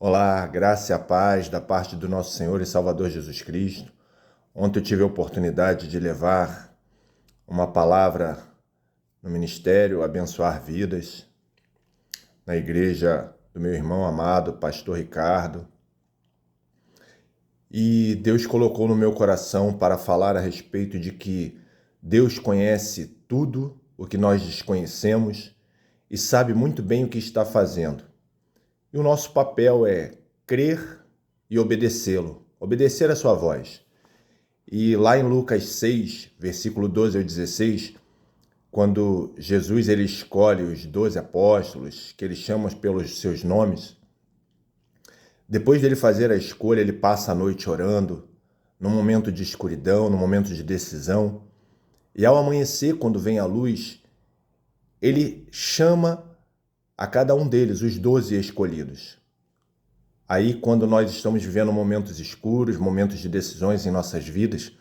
Olá, graça e a paz da parte do nosso Senhor e Salvador Jesus Cristo. Ontem eu tive a oportunidade de levar uma palavra no ministério, abençoar vidas, na igreja do meu irmão amado, pastor Ricardo. E Deus colocou no meu coração para falar a respeito de que Deus conhece tudo o que nós desconhecemos e sabe muito bem o que está fazendo. E o nosso papel é crer e obedecê-lo, obedecer a sua voz. E lá em Lucas 6, versículo 12 ao 16, quando Jesus ele escolhe os 12 apóstolos, que ele chama pelos seus nomes, depois dele fazer a escolha, ele passa a noite orando, num momento de escuridão, num momento de decisão, e ao amanhecer, quando vem a luz, ele chama a cada um deles, os 12 escolhidos. Aí, quando nós estamos vivendo momentos escuros, momentos de decisões em nossas vidas,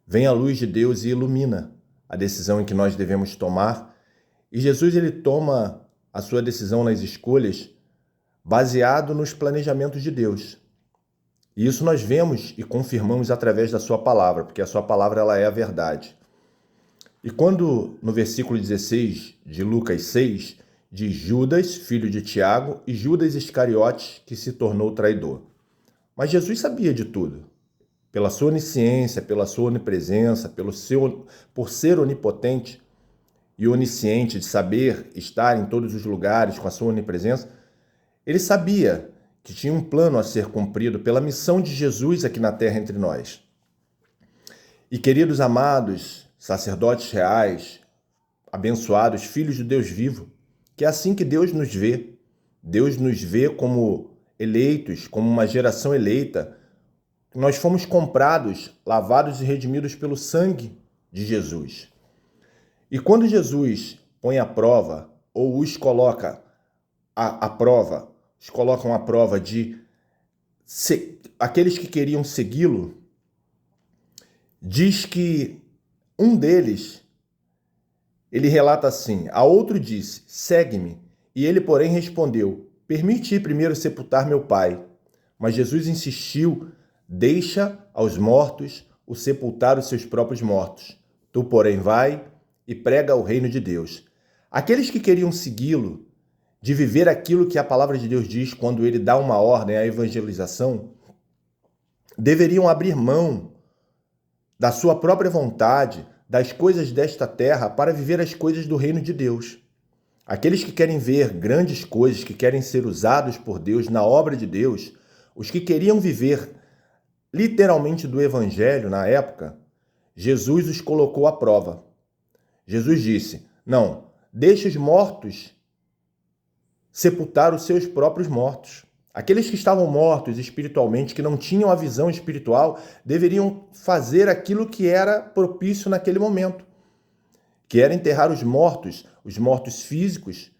vem a luz de Deus e ilumina a decisão em que nós devemos tomar. E Jesus ele toma a sua decisão nas escolhas baseado nos planejamentos de Deus. E isso nós vemos e confirmamos através da sua palavra, porque a sua palavra ela é a verdade. E quando no versículo 16 de Lucas 6, diz Judas, filho de Tiago, e Judas Iscariotes, que se tornou traidor. Mas Jesus sabia de tudo. Pela sua onisciência, pela sua onipresença, por ser onipotente e onisciente, de saber estar em todos os lugares com a sua onipresença, ele sabia que tinha um plano a ser cumprido pela missão de Jesus aqui na terra entre nós. E queridos amados, sacerdotes reais, abençoados, filhos de Deus vivo, que é assim que Deus nos vê. Deus nos vê como eleitos, como uma geração eleita. Nós fomos comprados, lavados e redimidos pelo sangue de Jesus. E quando Jesus põe à prova, ou os coloca à prova, os colocam à prova de aqueles que queriam segui-lo, diz que um deles, ele relata assim, a outro disse, segue-me. E ele, porém, respondeu, permite ir primeiro sepultar meu pai. Mas Jesus insistiu, deixa aos mortos o sepultar os seus próprios mortos. Tu, porém, vai e prega o reino de Deus. Aqueles que queriam segui-lo, de viver aquilo que a palavra de Deus diz quando ele dá uma ordem à evangelização, deveriam abrir mão da sua própria vontade, das coisas desta terra, para viver as coisas do reino de Deus. Aqueles que querem ver grandes coisas, que querem ser usados por Deus na obra de Deus, os que queriam viver literalmente do evangelho na época, Jesus os colocou à prova. Jesus disse, não, deixa os mortos sepultar os seus próprios mortos. Aqueles que estavam mortos espiritualmente, que não tinham a visão espiritual, deveriam fazer aquilo que era propício naquele momento, que era enterrar os mortos físicos,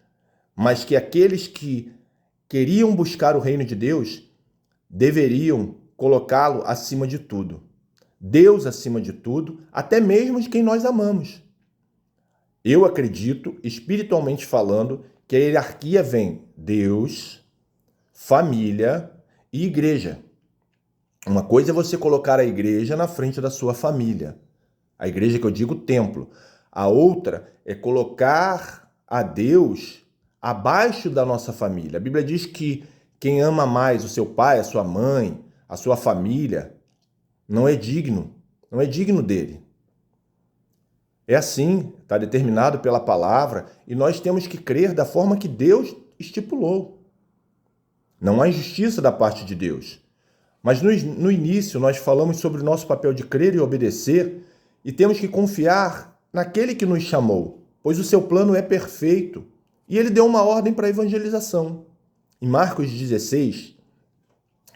mas que aqueles que queriam buscar o reino de Deus deveriam colocá-lo acima de tudo. Deus acima de tudo, até mesmo de quem nós amamos. Eu acredito, espiritualmente falando, que a hierarquia vem Deus, família e igreja. Uma coisa é você colocar a igreja na frente da sua família. A igreja que eu digo templo. A outra é colocar a Deus abaixo da nossa família. A Bíblia diz que quem ama mais o seu pai, a sua mãe, a sua família, não é digno dele. É assim, está determinado pela palavra e nós temos que crer da forma que Deus estipulou. Não há injustiça da parte de Deus. Mas no início nós falamos sobre o nosso papel de crer e obedecer e temos que confiar naquele que nos chamou, pois o seu plano é perfeito e ele deu uma ordem para a evangelização. Em Marcos 16,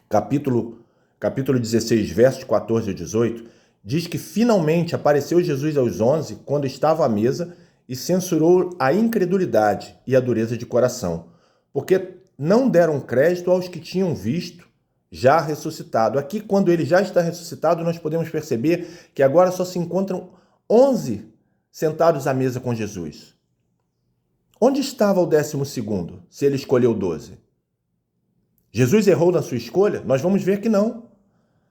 capítulo 16, versos 14 a 18, diz que finalmente apareceu Jesus aos 11 quando estava à mesa e censurou a incredulidade e a dureza de coração, porque não deram crédito aos que tinham visto já ressuscitado. Aqui, quando ele já está ressuscitado, nós podemos perceber que agora só se encontram 11 sentados à mesa com Jesus. Onde estava o 12º, se ele escolheu 12? Jesus errou na sua escolha? Nós vamos ver que não.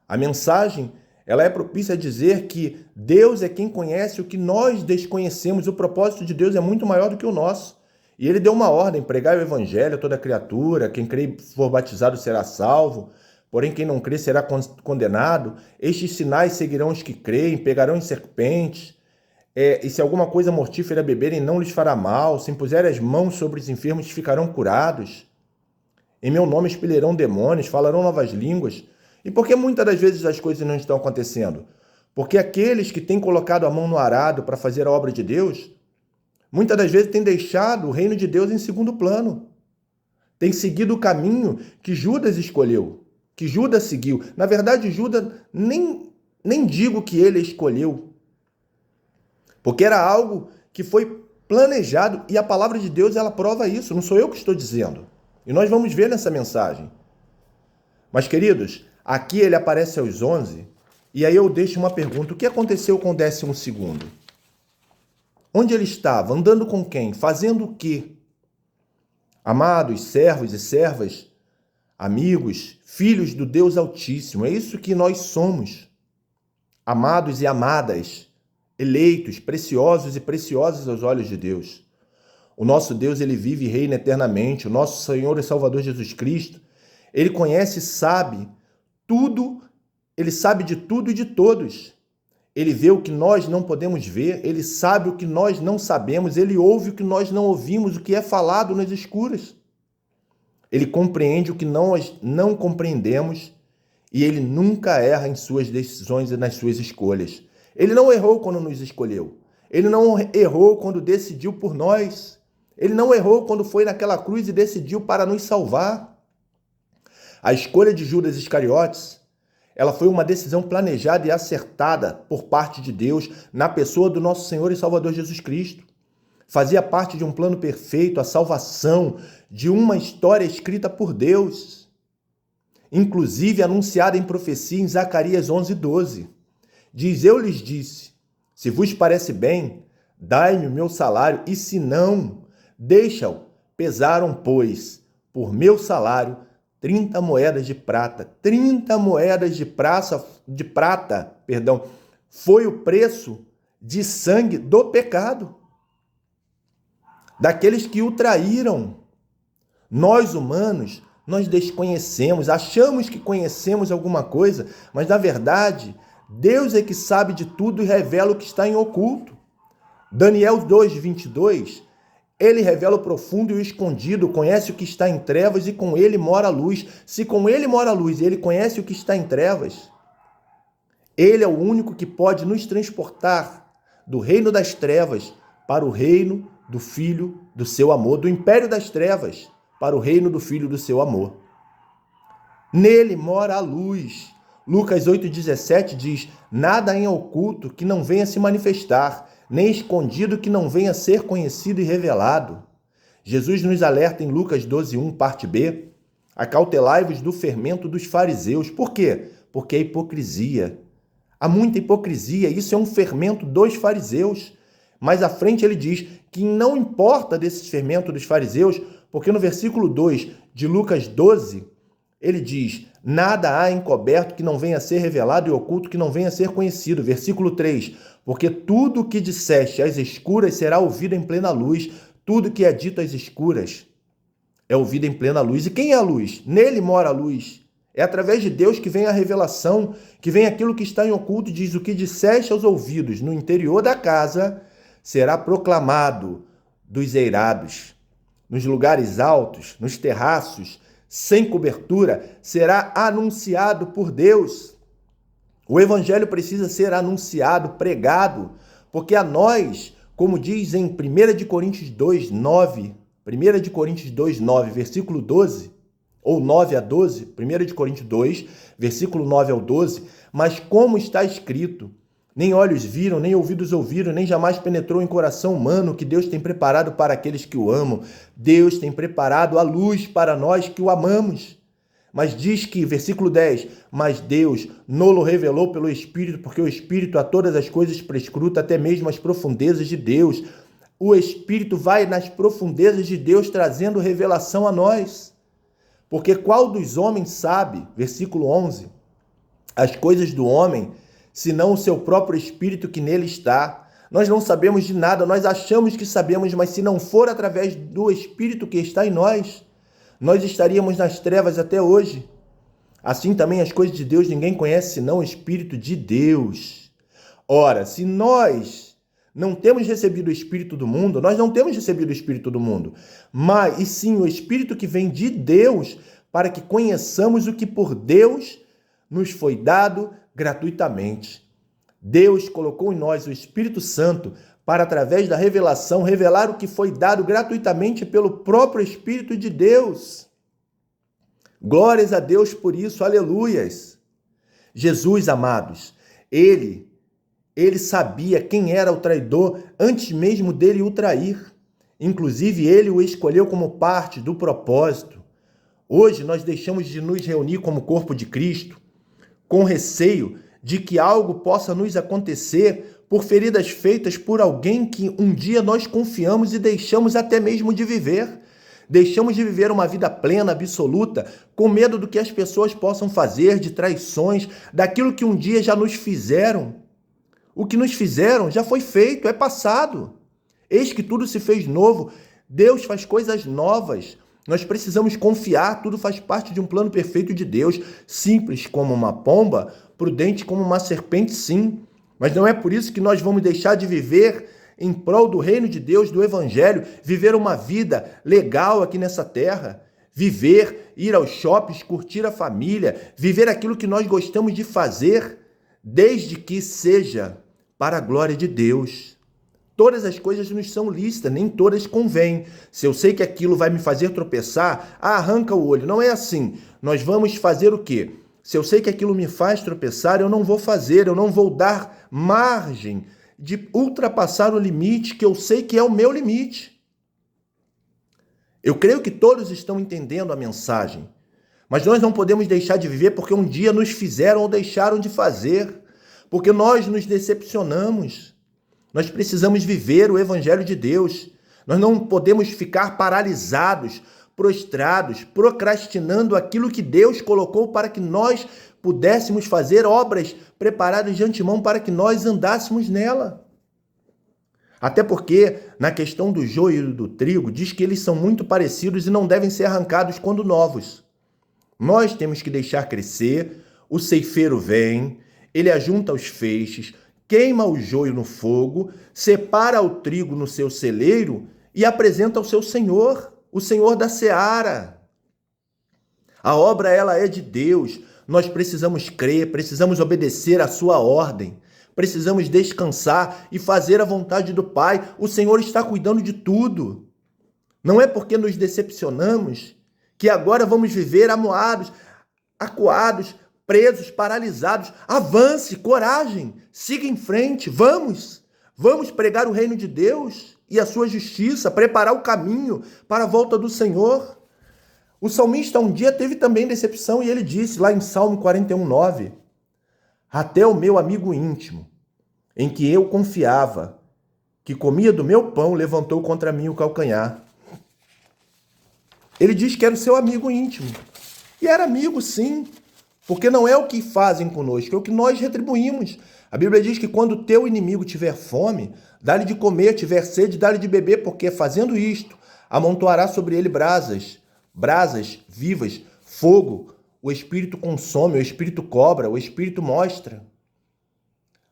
A mensagem, ela é propícia a dizer que Deus é quem conhece o que nós desconhecemos. O propósito de Deus é muito maior do que o nosso. E ele deu uma ordem: pregai o evangelho a toda criatura, quem crê e for batizado será salvo, porém quem não crê será condenado. Estes sinais seguirão os que creem, pegarão em serpentes, e se alguma coisa mortífera beberem não lhes fará mal, se impuserem as mãos sobre os enfermos ficarão curados. Em meu nome expelirão demônios, falarão novas línguas. E por que muitas das vezes as coisas não estão acontecendo? Porque aqueles que têm colocado a mão no arado para fazer a obra de Deus, muitas das vezes têm deixado o reino de Deus em segundo plano. Têm seguido o caminho que Judas escolheu, que Judas seguiu. Na verdade, Judas nem digo que ele escolheu, porque era algo que foi planejado e a palavra de Deus ela prova isso, não sou eu que estou dizendo. E nós vamos ver nessa mensagem. Mas, queridos, aqui ele aparece aos 11, e aí eu deixo uma pergunta: o que aconteceu com o 12º? Onde ele estava? Andando com quem? Fazendo o quê? Amados, servos e servas, amigos, filhos do Deus Altíssimo, é isso que nós somos. Amados e amadas, eleitos, preciosos e preciosas aos olhos de Deus. O nosso Deus, ele vive e reina eternamente. O nosso Senhor e Salvador Jesus Cristo, ele conhece e sabe tudo, ele sabe de tudo e de todos. Ele vê o que nós não podemos ver, ele sabe o que nós não sabemos, ele ouve o que nós não ouvimos, o que é falado nas escuras. Ele compreende o que nós não compreendemos e ele nunca erra em suas decisões e nas suas escolhas. Ele não errou quando nos escolheu. Ele não errou quando decidiu por nós. Ele não errou quando foi naquela cruz e decidiu para nos salvar. A escolha de Judas Iscariotes, ela foi uma decisão planejada e acertada por parte de Deus na pessoa do nosso Senhor e Salvador Jesus Cristo. Fazia parte de um plano perfeito, a salvação de uma história escrita por Deus, inclusive anunciada em profecia em Zacarias 11:12. Diz: eu lhes disse, se vos parece bem, dai-me o meu salário, e se não, deixa-o. Pesaram, pois, por meu salário 30 moedas de prata. 30 moedas de prata, foi o preço de sangue do pecado, daqueles que o traíram. Nós, humanos, nós desconhecemos, achamos que conhecemos alguma coisa, mas na verdade, Deus é que sabe de tudo e revela o que está em oculto. Daniel 2:22, ele revela o profundo e o escondido, conhece o que está em trevas e com ele mora a luz. Se com ele mora a luz e ele conhece o que está em trevas, ele é o único que pode nos transportar do reino das trevas para o reino do Filho do seu amor, do império das trevas para o reino do Filho do seu amor. Nele mora a luz. Lucas 8:17 diz: nada em oculto que não venha se manifestar, nem escondido que não venha ser conhecido e revelado. Jesus nos alerta em Lucas 12:1, parte B: acautelai-vos do fermento dos fariseus. Por quê? Porque é hipocrisia. Há muita hipocrisia, isso é um fermento dos fariseus. Mais à frente ele diz que não importa desse fermento dos fariseus, porque no versículo 2 de Lucas 12, ele diz: nada há encoberto que não venha a ser revelado e oculto que não venha a ser conhecido. Versículo 3, porque tudo o que disseste às escuras será ouvido em plena luz. Tudo que é dito às escuras é ouvido em plena luz. E quem é a luz? Nele mora a luz. É através de Deus que vem a revelação, que vem aquilo que está em oculto. Diz: o que disseste aos ouvidos no interior da casa será proclamado dos eirados. Nos lugares altos, nos terraços, sem cobertura, será anunciado por Deus. O evangelho precisa ser anunciado, pregado, porque a nós, como diz em 1 Coríntios 2:9, 1 Coríntios 2:9, versículo 12, ou 9 a 12, 1 Coríntios 2, versículo 9 ao 12, mas como está escrito: nem olhos viram, nem ouvidos ouviram, nem jamais penetrou em coração humano o que Deus tem preparado para aqueles que o amam. Deus tem preparado a luz para nós que o amamos. Mas diz que, versículo 10, mas Deus nolo revelou pelo Espírito, porque o Espírito a todas as coisas prescruta, até mesmo as profundezas de Deus. O Espírito vai nas profundezas de Deus trazendo revelação a nós. Porque qual dos homens sabe, versículo 11, as coisas do homem, senão o seu próprio espírito que nele está? Nós não sabemos de nada, nós achamos que sabemos, mas se não for através do espírito que está em nós, nós estaríamos nas trevas até hoje. Assim também as coisas de Deus ninguém conhece senão o Espírito de Deus. Ora, se nós não temos recebido o Espírito do mundo, nós não temos recebido o Espírito do mundo, mas e sim o Espírito que vem de Deus, para que conheçamos o que por Deus nos foi dado gratuitamente. Deus colocou em nós o Espírito Santo para, através da revelação, revelar o que foi dado gratuitamente pelo próprio Espírito de Deus. Glórias a Deus por isso, aleluias. Jesus, amados, ele sabia quem era o traidor antes mesmo dele o trair. Inclusive, ele o escolheu como parte do propósito. Hoje nós deixamos de nos reunir como corpo de Cristo, com receio de que algo possa nos acontecer por feridas feitas por alguém que um dia nós confiamos e deixamos até mesmo de viver. Deixamos de viver uma vida plena, absoluta, com medo do que as pessoas possam fazer, de traições, daquilo que um dia já nos fizeram. O que nos fizeram já foi feito, é passado. Eis que tudo se fez novo. Deus faz coisas novas. Nós precisamos confiar, tudo faz parte de um plano perfeito de Deus. Simples como uma pomba, prudente como uma serpente, sim. Mas não é por isso que nós vamos deixar de viver em prol do reino de Deus, do Evangelho, viver uma vida legal aqui nessa terra, viver, ir aos shoppings, curtir a família, viver aquilo que nós gostamos de fazer, desde que seja para a glória de Deus. Todas as coisas nos são lícitas, nem todas convêm. Se eu sei que aquilo vai me fazer tropeçar, arranca o olho. Não é assim. Nós vamos fazer o quê? Se eu sei que aquilo me faz tropeçar, eu não vou fazer, eu não vou dar margem de ultrapassar o limite que eu sei que é o meu limite. Eu creio que todos estão entendendo a mensagem, mas nós não podemos deixar de viver porque um dia nos fizeram ou deixaram de fazer, porque nós nos decepcionamos. Nós precisamos viver o Evangelho de Deus. Nós não podemos ficar paralisados, prostrados, procrastinando aquilo que Deus colocou para que nós pudéssemos fazer obras preparadas de antemão para que nós andássemos nela. Até porque, na questão do joio e do trigo, diz que eles são muito parecidos e não devem ser arrancados quando novos. Nós temos que deixar crescer, o ceifeiro vem, ele ajunta os feixes, queima o joio no fogo, separa o trigo no seu celeiro e apresenta ao seu Senhor, o Senhor da seara. A obra, ela é de Deus. Nós precisamos crer, precisamos obedecer à sua ordem, precisamos descansar e fazer a vontade do Pai. O Senhor está cuidando de tudo. Não é porque nos decepcionamos que agora vamos viver amuados, acuados, presos, paralisados. Avance, coragem, siga em frente, vamos pregar o reino de Deus e a sua justiça, preparar o caminho para a volta do Senhor. O salmista um dia teve também decepção e ele disse lá em Salmo 41:9, até o meu amigo íntimo, em que eu confiava, que comia do meu pão, levantou contra mim o calcanhar. Ele diz que era o seu amigo íntimo. E era amigo, sim, porque não é o que fazem conosco, é o que nós retribuímos. A Bíblia diz que quando o teu inimigo tiver fome, dá-lhe de comer, tiver sede, dá-lhe de beber, porque fazendo isto, amontoará sobre ele brasas vivas, fogo. O Espírito consome, o Espírito cobra, o Espírito mostra.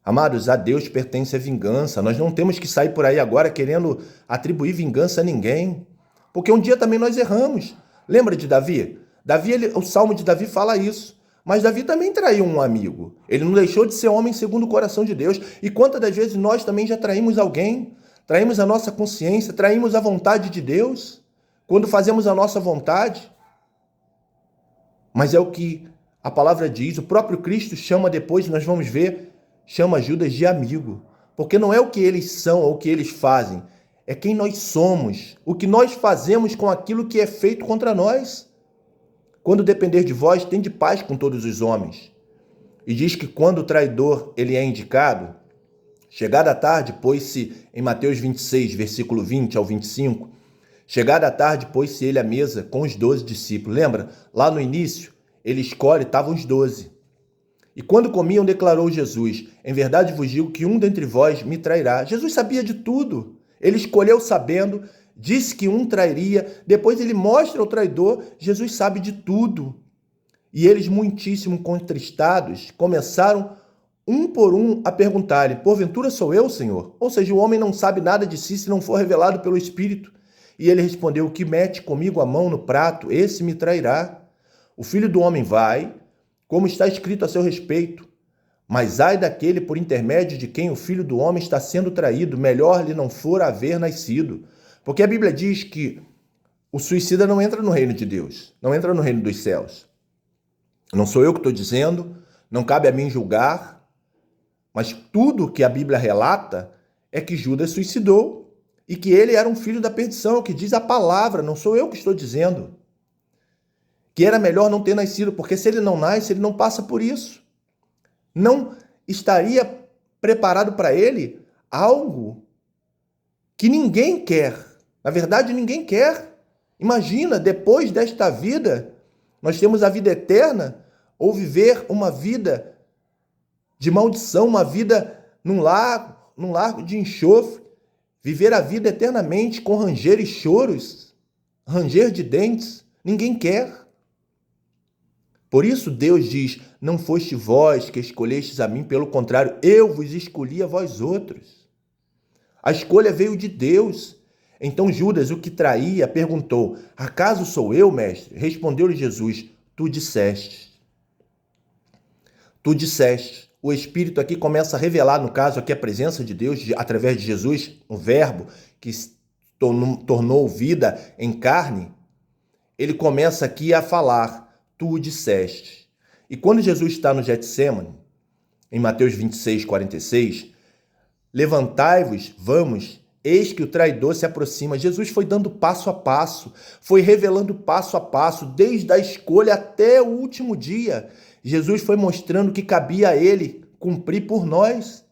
Amados, a Deus pertence a vingança. Nós não temos que sair por aí agora querendo atribuir vingança a ninguém, porque um dia também nós erramos. Lembra de Davi? O Salmo de Davi fala isso. Mas Davi também traiu um amigo. Ele não deixou de ser homem segundo o coração de Deus. E quantas das vezes nós também já traímos alguém? Traímos a nossa consciência, traímos a vontade de Deus, quando fazemos a nossa vontade. Mas é o que a palavra diz, o próprio Cristo chama depois, nós vamos ver, chama Judas de amigo. Porque não é o que eles são ou o que eles fazem, é quem nós somos, o que nós fazemos com aquilo que é feito contra nós. Quando depender de vós, tende paz com todos os homens. E diz que quando o traidor ele é indicado, chegada a tarde, pôs-se em Mateus 26, versículo 20 ao 25, Chegada a tarde, pôs-se ele à mesa com os 12 discípulos. Lembra? Lá no início, ele escolhe, estavam os 12. E quando comiam, declarou Jesus: em verdade vos digo que um dentre vós me trairá. Jesus sabia de tudo. Ele escolheu sabendo, disse que um trairia. Depois ele mostra o traidor. Jesus sabe de tudo. E eles, muitíssimo contristados, começaram um por um a perguntar-lhe: porventura sou eu, Senhor? Ou seja, o homem não sabe nada de si se não for revelado pelo Espírito. E ele respondeu: o que mete comigo a mão no prato, esse me trairá. O Filho do Homem vai, como está escrito a seu respeito. Mas ai daquele por intermédio de quem o Filho do Homem está sendo traído, melhor lhe não for haver nascido. Porque a Bíblia diz que o suicida não entra no reino de Deus, não entra no reino dos céus. Não sou eu que estou dizendo, não cabe a mim julgar, mas tudo que a Bíblia relata é que Judas suicidou e que ele era um filho da perdição, que diz a palavra, não sou eu que estou dizendo. Que era melhor não ter nascido, porque se ele não nasce, ele não passa por isso. Não estaria preparado para ele algo que ninguém quer. Na verdade, ninguém quer. Imagina, depois desta vida, nós temos a vida eterna, ou viver uma vida de maldição, uma vida num lago de enxofre, viver a vida eternamente com ranger e choros, ranger de dentes, ninguém quer. Por isso Deus diz: não foste vós que escolhestes a mim, pelo contrário, eu vos escolhi a vós outros. A escolha veio de Deus. Então Judas, o que traía, perguntou: acaso sou eu, mestre? Respondeu-lhe Jesus: tu disseste. Tu disseste. O Espírito aqui começa a revelar, no caso aqui, a presença de Deus através de Jesus, o Verbo que se tornou vida em carne. Ele começa aqui a falar: tu disseste. E quando Jesus está no Getsêmani, em Mateus 26, 46, levantai-vos, vamos, eis que o traidor se aproxima. Jesus foi dando passo a passo, foi revelando passo a passo, desde a escolha até o último dia. Jesus foi mostrando que cabia a ele cumprir por nós.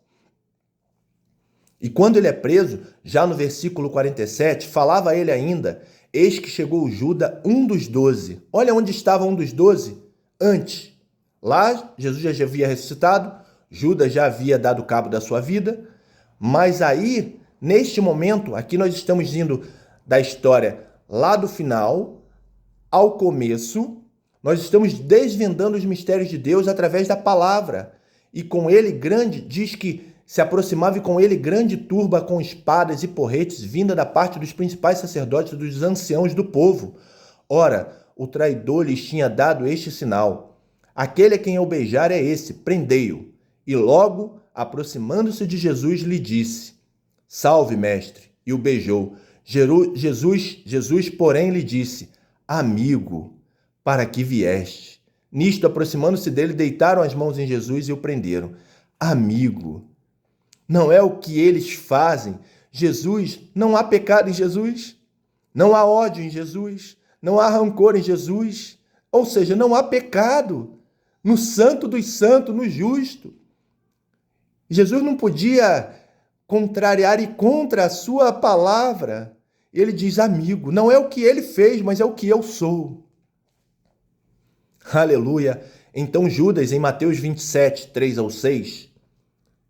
E quando ele é preso, já no versículo 47, falava ele ainda: eis que chegou Judas, um dos 12. Olha onde estava um dos 12 antes. Lá, Jesus já havia ressuscitado, Judas já havia dado cabo da sua vida, mas aí, neste momento, aqui nós estamos indo da história lá do final ao começo, nós estamos desvendando os mistérios de Deus através da palavra. E com ele grande, diz que se aproximava e com ele grande turba com espadas e porretes, vinda da parte dos principais sacerdotes e dos anciãos do povo. Ora, o traidor lhes tinha dado este sinal: aquele a quem eu beijar é esse, prendei-o. E logo, aproximando-se de Jesus, lhe disse: salve, mestre, e o beijou. Jesus, porém, lhe disse: amigo, para que vieste? Nisto, aproximando-se dele, deitaram as mãos em Jesus e o prenderam. Amigo, não é o que eles fazem. Jesus, não há pecado em Jesus, não há ódio em Jesus, não há rancor em Jesus, ou seja, não há pecado no santo dos santos, no justo. Jesus não podia contrariar e contra a sua palavra. Ele diz: amigo, não é o que ele fez, mas é o que eu sou. Aleluia! Então Judas, em Mateus 27, 3 ao 6,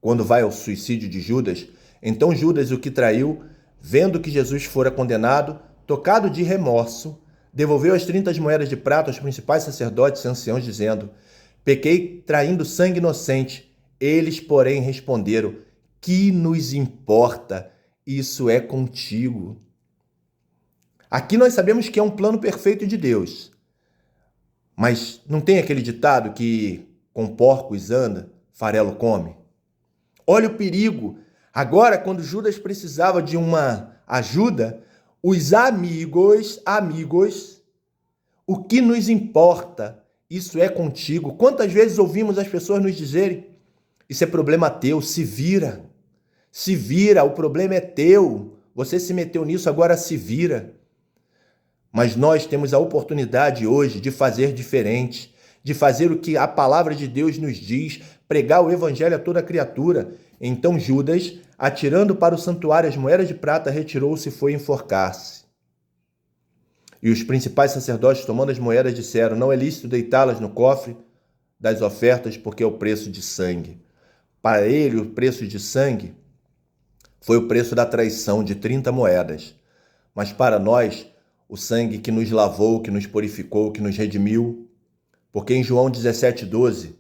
quando vai ao suicídio de Judas, então Judas, o que traiu, vendo que Jesus fora condenado, tocado de remorso, devolveu as 30 moedas de prata aos principais sacerdotes e anciãos, dizendo: pequei traindo sangue inocente. Eles, porém, responderam: que nos importa? Isso é contigo. Aqui nós sabemos que é um plano perfeito de Deus. Mas não tem aquele ditado que com porcos anda, farelo come? Olha o perigo. Agora, quando Judas precisava de uma ajuda, os amigos, o que nos importa? Isso é contigo. Quantas vezes ouvimos as pessoas nos dizerem: isso é problema teu, se vira. Se vira, o problema é teu. Você se meteu nisso, agora se vira. Mas nós temos a oportunidade hoje de fazer diferente, de fazer o que a palavra de Deus nos diz, pregar o evangelho a toda criatura. Então Judas, atirando para o santuário as moedas de prata, retirou-se e foi enforcar-se. E os principais sacerdotes, tomando as moedas, disseram: não é lícito deitá-las no cofre das ofertas, porque é o preço de sangue. Para ele, o preço de sangue foi o preço da traição de 30 moedas. Mas para nós, o sangue que nos lavou, que nos purificou, que nos redimiu. Porque em João 17,12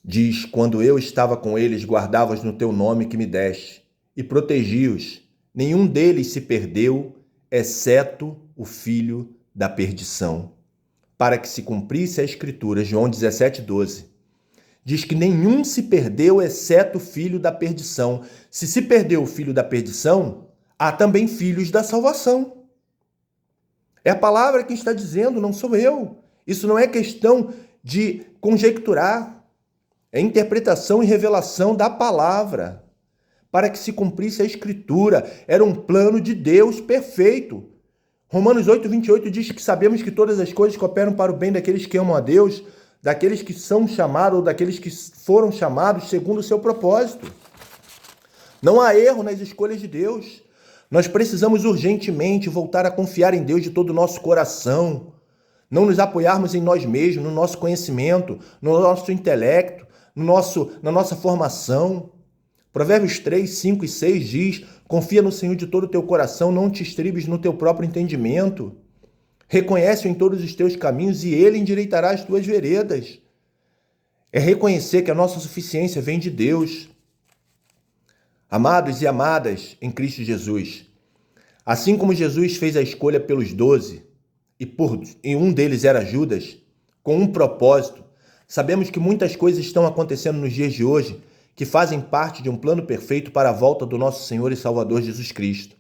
diz: quando eu estava com eles, guardava-os no teu nome que me deste, e protegi-os. Nenhum deles se perdeu, exceto o filho da perdição. Para que se cumprisse a Escritura, João 17,12. Diz que nenhum se perdeu, exceto o filho da perdição. Se perdeu o filho da perdição, há também filhos da salvação. É a palavra que está dizendo, não sou eu. Isso não é questão de conjecturar. É interpretação e revelação da palavra. Para que se cumprisse a Escritura. Era um plano de Deus perfeito. Romanos 8,28 diz que sabemos que todas as coisas cooperam para o bem daqueles que amam a Deus, daqueles que são chamados ou daqueles que foram chamados segundo o seu propósito. Não há erro nas escolhas de Deus. Nós precisamos urgentemente voltar a confiar em Deus de todo o nosso coração. Não nos apoiarmos em nós mesmos, no nosso conhecimento, no nosso intelecto, na nossa formação. Provérbios 3, 5 e 6 diz: confia no Senhor de todo o teu coração, não te estribes no teu próprio entendimento. Reconhece-o em todos os teus caminhos e ele endireitará as tuas veredas. É reconhecer que a nossa suficiência vem de Deus. Amados e amadas em Cristo Jesus, assim como Jesus fez a escolha pelos 12, e um deles era Judas, com um propósito, sabemos que muitas coisas estão acontecendo nos dias de hoje que fazem parte de um plano perfeito para a volta do nosso Senhor e Salvador Jesus Cristo.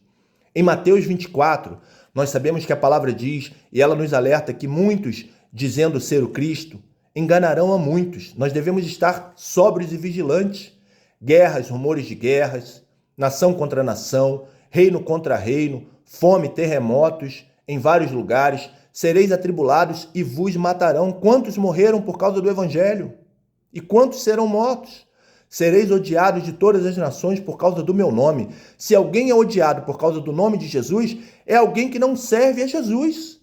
Em Mateus 24, nós sabemos que a palavra diz, e ela nos alerta, que muitos, dizendo ser o Cristo, enganarão a muitos. Nós devemos estar sóbrios e vigilantes. Guerras, rumores de guerras, nação contra nação, reino contra reino, fome, terremotos em vários lugares. Sereis atribulados e vos matarão. Quantos morreram por causa do Evangelho? E quantos serão mortos? Sereis odiados de todas as nações por causa do meu nome. Se alguém é odiado por causa do nome de Jesus, é alguém que não serve a Jesus.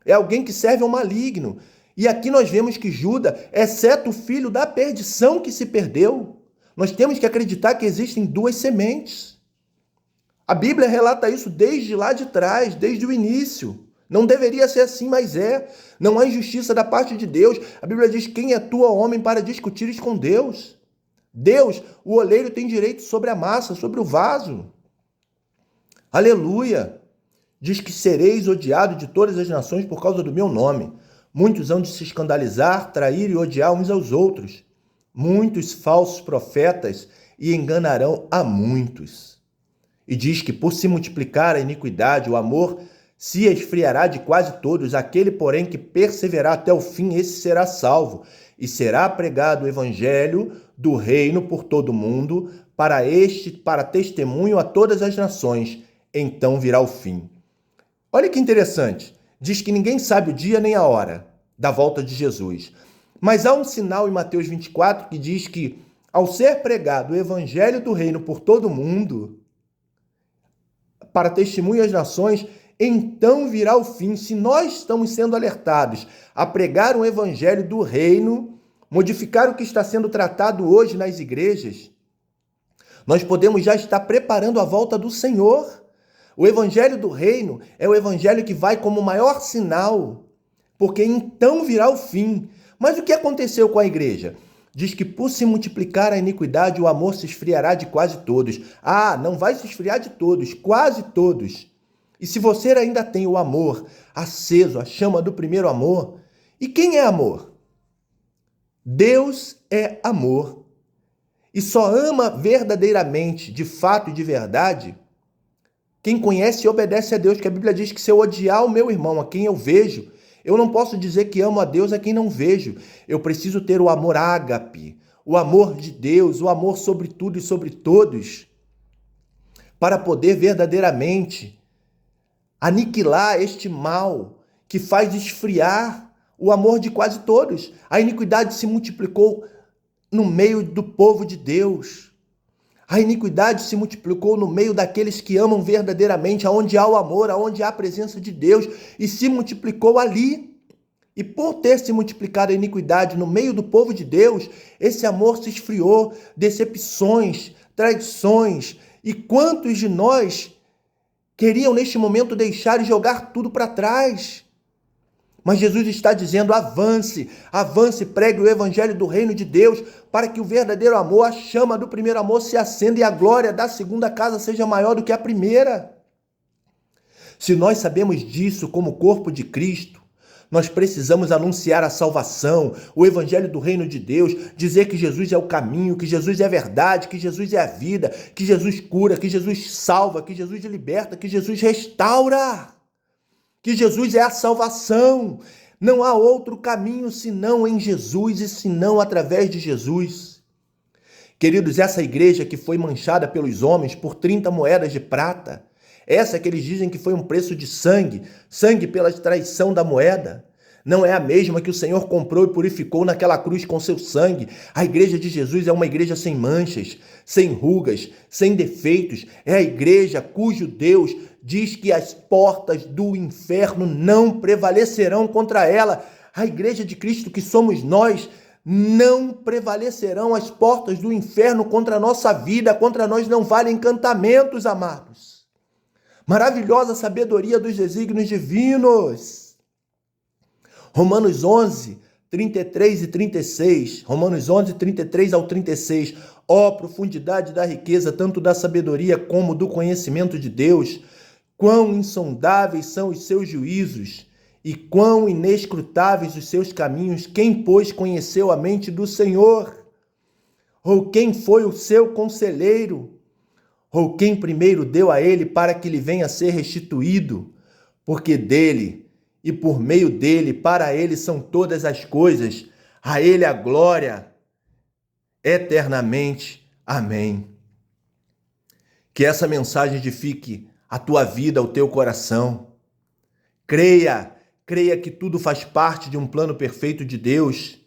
É alguém que serve ao maligno. E aqui nós vemos que Judas, exceto o filho da perdição que se perdeu, nós temos que acreditar que existem duas sementes. A Bíblia relata isso desde lá de trás, desde o início. Não deveria ser assim, mas é. Não há injustiça da parte de Deus. A Bíblia diz: quem é tu, ó homem, para discutires com Deus? Deus, o oleiro, tem direito sobre a massa, sobre o vaso. Aleluia! Diz que sereis odiados de todas as nações por causa do meu nome. Muitos hão de se escandalizar, trair e odiar uns aos outros. Muitos falsos profetas e enganarão a muitos. E diz que por se multiplicar a iniquidade, o amor se esfriará de quase todos. Aquele, porém, que perseverar até o fim, esse será salvo. E será pregado o evangelho do reino por todo o mundo, para testemunho a todas as nações. Então virá o fim. Olha que interessante. Diz que ninguém sabe o dia nem a hora da volta de Jesus. Mas há um sinal em Mateus 24 que diz que, ao ser pregado o evangelho do reino por todo o mundo, para testemunho às nações, então virá o fim. Se nós estamos sendo alertados a pregar um evangelho do reino, modificar o que está sendo tratado hoje nas igrejas, nós podemos já estar preparando a volta do Senhor. O evangelho do reino é o evangelho que vai como maior sinal, porque então virá o fim. Mas o que aconteceu com a igreja? Diz que por se multiplicar a iniquidade, o amor se esfriará de quase todos. Ah, não vai se esfriar de todos, quase todos. E se você ainda tem o amor aceso, a chama do primeiro amor, e quem é amor? Deus é amor. E só ama verdadeiramente, de fato e de verdade, quem conhece e obedece a Deus, que a Bíblia diz que se eu odiar o meu irmão, a quem eu vejo, eu não posso dizer que amo a Deus a quem não vejo. Eu preciso ter o amor ágape, o amor de Deus, o amor sobre tudo e sobre todos, para poder verdadeiramente aniquilar este mal que faz esfriar o amor de quase todos. A iniquidade se multiplicou no meio do povo de Deus. A iniquidade se multiplicou no meio daqueles que amam verdadeiramente, aonde há o amor, aonde há a presença de Deus, e se multiplicou ali. E por ter se multiplicado a iniquidade no meio do povo de Deus, esse amor se esfriou, decepções, traições. E quantos de nós queriam neste momento deixar e jogar tudo para trás? Mas Jesus está dizendo: avance, avance, pregue o evangelho do reino de Deus, para que o verdadeiro amor, a chama do primeiro amor se acenda e a glória da segunda casa seja maior do que a primeira. Se nós sabemos disso como corpo de Cristo, nós precisamos anunciar a salvação, o evangelho do reino de Deus, dizer que Jesus é o caminho, que Jesus é a verdade, que Jesus é a vida, que Jesus cura, que Jesus salva, que Jesus liberta, que Jesus restaura, que Jesus é a salvação. Não há outro caminho senão em Jesus e senão através de Jesus. Queridos, essa igreja que foi manchada pelos homens por 30 moedas de prata, essa que eles dizem que foi um preço de sangue, sangue pela traição da moeda, não é a mesma que o Senhor comprou e purificou naquela cruz com seu sangue. A igreja de Jesus é uma igreja sem manchas, sem rugas, sem defeitos. É a igreja cujo Deus diz que as portas do inferno não prevalecerão contra ela. A igreja de Cristo que somos nós, não prevalecerão as portas do inferno contra a nossa vida, contra nós não valem encantamentos, amados. Maravilhosa sabedoria dos desígnios divinos. Romanos 11, 33 e 36. Romanos 11, 33 ao 36. Ó profundidade da riqueza, tanto da sabedoria como do conhecimento de Deus. Quão insondáveis são os seus juízos e quão inescrutáveis os seus caminhos. Quem, pois, conheceu a mente do Senhor? Ou quem foi o seu conselheiro? Ou quem primeiro deu a ele para que lhe venha a ser restituído? Porque dele e por meio dele, para ele são todas as coisas, a ele a glória eternamente. Amém. Que essa mensagem edifique a tua vida, o teu coração. Creia que tudo faz parte de um plano perfeito de Deus.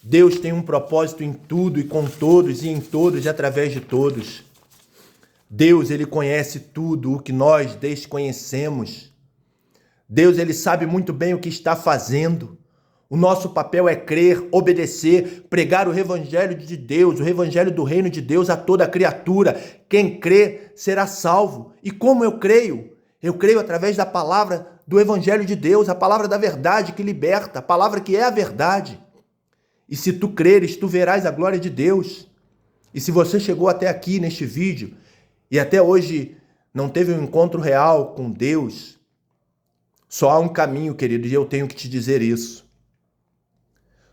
Deus tem um propósito em tudo e com todos e em todos e através de todos. Deus, ele conhece tudo o que nós desconhecemos. Deus, ele sabe muito bem o que está fazendo. O nosso papel é crer, obedecer, pregar o evangelho de Deus, o evangelho do reino de Deus a toda criatura. Quem crê será salvo. E como eu creio? Eu creio através da palavra do evangelho de Deus, a palavra da verdade que liberta, a palavra que é a verdade. E se tu creres, tu verás a glória de Deus. E se você chegou até aqui neste vídeo e até hoje não teve um encontro real com Deus, só há um caminho, querido, e eu tenho que te dizer isso.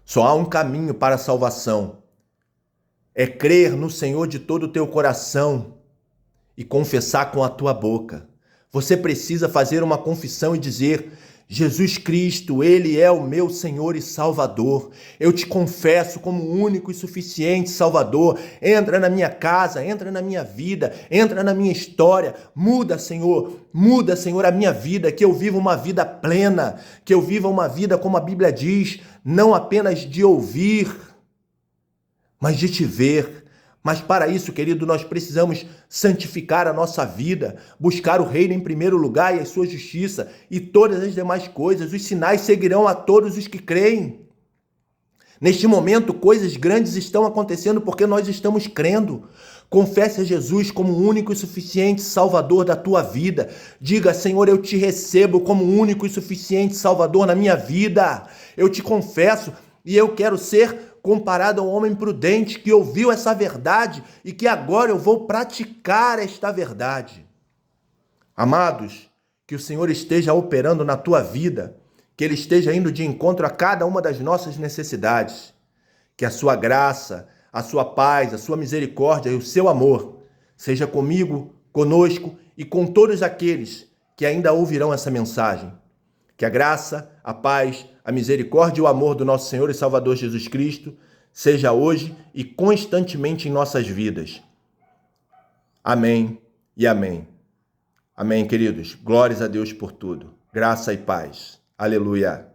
Só há um caminho para a salvação. É crer no Senhor de todo o teu coração e confessar com a tua boca. Você precisa fazer uma confissão e dizer: Jesus Cristo, Ele é o meu Senhor e Salvador. Eu te confesso como único e suficiente Salvador. Entra na minha casa, entra na minha vida, entra na minha história. Muda, Senhor, a minha vida, que eu viva uma vida plena, que eu viva uma vida como a Bíblia diz, não apenas de ouvir, mas de te ver. Mas para isso, querido, nós precisamos santificar a nossa vida, buscar o reino em primeiro lugar e a sua justiça, e todas as demais coisas, os sinais seguirão a todos os que creem. Neste momento, coisas grandes estão acontecendo porque nós estamos crendo. Confesse a Jesus como o único e suficiente Salvador da tua vida. Diga: Senhor, eu te recebo como o único e suficiente Salvador na minha vida. Eu te confesso e eu quero ser comparado a um homem prudente que ouviu essa verdade e que agora eu vou praticar esta verdade. Amados, que o Senhor esteja operando na tua vida, que Ele esteja indo de encontro a cada uma das nossas necessidades, que a sua graça, a sua paz, a sua misericórdia e o seu amor seja comigo, conosco e com todos aqueles que ainda ouvirão essa mensagem. Que a graça, a paz, a misericórdia e o amor do nosso Senhor e Salvador Jesus Cristo seja hoje e constantemente em nossas vidas. Amém e amém. Amém, queridos. Glórias a Deus por tudo. Graça e paz. Aleluia.